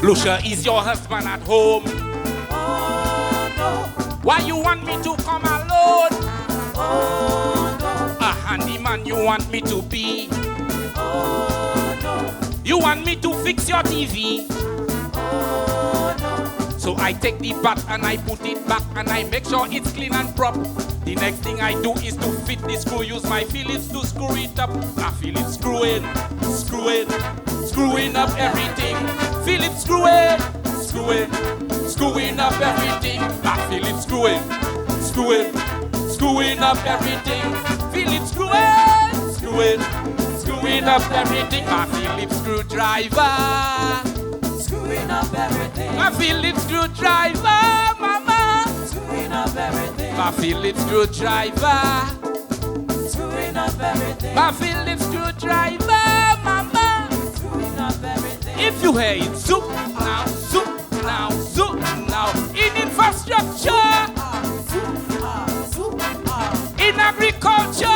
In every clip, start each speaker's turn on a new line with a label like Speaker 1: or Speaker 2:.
Speaker 1: Lucia, is your husband at home?
Speaker 2: Oh no.
Speaker 1: Why you want me to come alone?
Speaker 2: Oh no.
Speaker 1: A handyman you want me to be?
Speaker 2: Oh no.
Speaker 1: You want me to fix your TV?
Speaker 2: Oh no.
Speaker 1: So I take the bat and I put it back and I make sure it's clean and proper. The next thing I do is to fit the screw, use my Phillips to screw it up. I feel it screwing up everything. Phillips screwing up everything. I feel it screwing up everything. Phillips screwing up everything. My Phillips screwdriver.
Speaker 2: Screwing up everything.
Speaker 1: My Phillips screwdriver, mama.
Speaker 2: Screwing up everything.
Speaker 1: My Phillips screwdriver.
Speaker 2: Screwing up everything.
Speaker 1: My Phillips screwdriver, mama.
Speaker 2: Screwing up everything.
Speaker 1: If you hear it, zoop now, in infrastructure, in agriculture,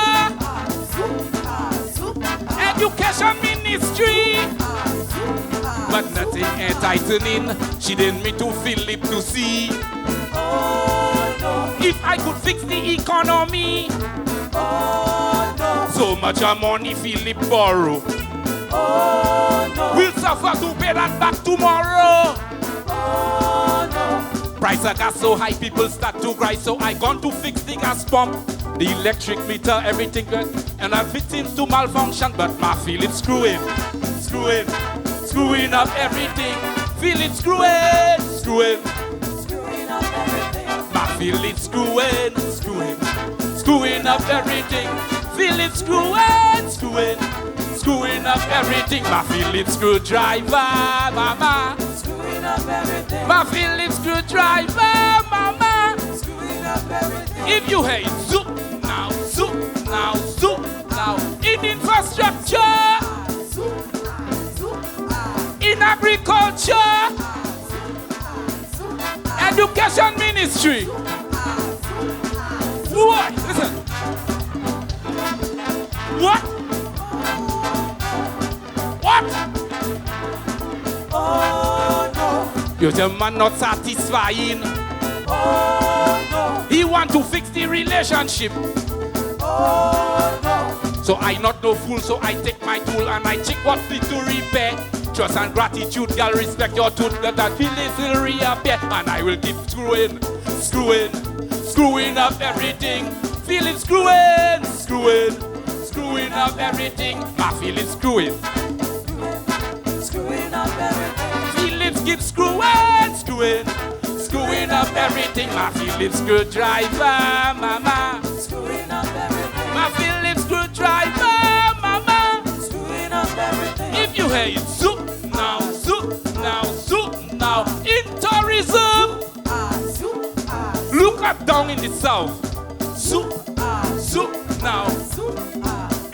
Speaker 1: education ministry. But nothing ain't tightening. She didn't me to Philip to see.
Speaker 2: Oh no.
Speaker 1: If I could fix the economy.
Speaker 2: Oh no.
Speaker 1: So much money Philip borrow.
Speaker 2: Oh no.
Speaker 1: We'll suffer to pay that back tomorrow.
Speaker 2: Oh no.
Speaker 1: Price of gas so high, people start to cry. So I gone to fix the gas pump, the electric meter, everything good. And I fit seems to malfunction, but my Philip screwing up everything. Philip screwing
Speaker 2: up everything.
Speaker 1: My Philip screwing up everything. Philip screwing up everything. My Philip screwdriver, mama.
Speaker 2: Screwing up everything.
Speaker 1: My Philip screwdriver, mama.
Speaker 2: Screwing up everything.
Speaker 1: If you hate zoop now, in infrastructure, in agriculture, education ministry. What? Listen. What?
Speaker 2: Oh no.
Speaker 1: You're the man not satisfying.
Speaker 2: Oh no.
Speaker 1: He want to fix the relationship.
Speaker 2: Oh no.
Speaker 1: So I not no fool, so I take my tool and I check what need to repair. Trust and gratitude, girl, respect your tooth, that feelings will reappear. And I will keep screwing up everything. Feeling screwing up everything. My feelings screwing
Speaker 2: up everything.
Speaker 1: Phillips keep screwing up everything. My Phillips screwdriver, mama.
Speaker 2: Screwing up everything.
Speaker 1: My Phillips screwdriver, mama.
Speaker 2: Screwing up everything.
Speaker 1: If you hear it, zoop now, in tourism. Look up down in the south. Zoop now.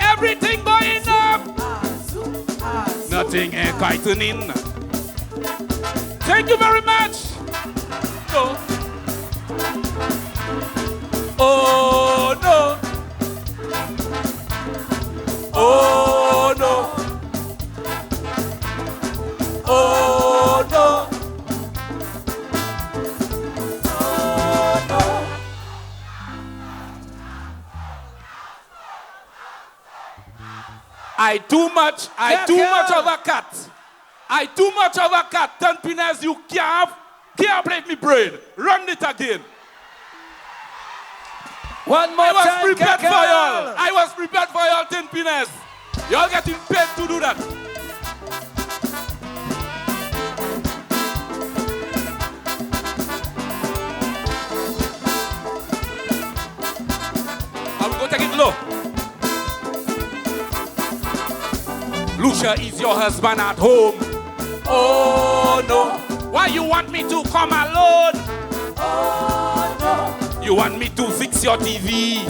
Speaker 1: Everything going up. Nothing ain't tightening. Thank you very much. Oh no. Oh no. Oh no.
Speaker 2: Oh no.
Speaker 1: I too much of a cat. I too much of a cat. 10 peanuts, you can't play with me brain. Run it again.
Speaker 2: One more
Speaker 1: I was
Speaker 2: time,
Speaker 1: prepared
Speaker 2: Kakal.
Speaker 1: for y'all. I was prepared for y'all 10 peanuts. Y'all getting paid to do that. I'm going to take it low. Lucia, is your husband at home? Oh no. Why you want me to come alone?
Speaker 2: Oh no.
Speaker 1: You want me to fix your TV?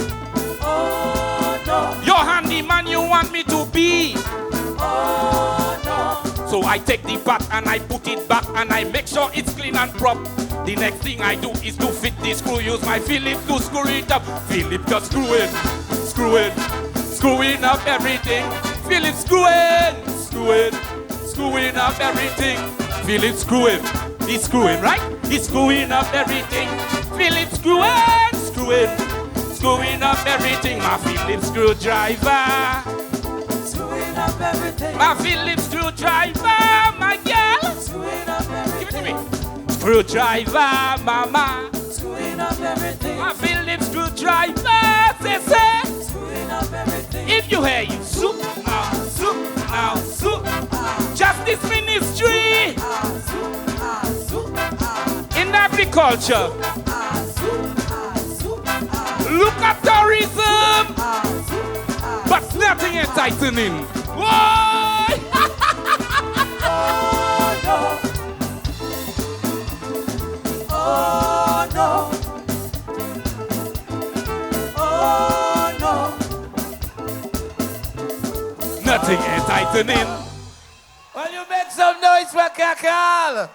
Speaker 2: Oh no.
Speaker 1: Your handyman you want me to be?
Speaker 2: Oh no.
Speaker 1: So I take the bat and I put it back and I make sure it's clean and proper. The next thing I do is to fit the screw, use my Philip to screw it up. Philip just screwing up everything. Philip screwing up everything. Feel it screwing. He's screwing, right? He's screwing up everything. Feel it screwing, screwing. Screwing up everything. My Phillips screwdriver.
Speaker 2: Screwing up everything.
Speaker 1: My Phillips screwdriver, my girl.
Speaker 2: Screwing up everything.
Speaker 1: Give it to me. Screwdriver, mama.
Speaker 2: Screwing up everything.
Speaker 1: My Phillips screwdriver, say.
Speaker 2: Screwing up everything.
Speaker 1: If you hear you, soup, soup, soup. Justice Ministry in agriculture. Look at tourism, but nothing enlightening. Why?
Speaker 2: Oh no. Oh no.
Speaker 1: Nothing enlightening.
Speaker 2: Well, you make some noise for Kakal.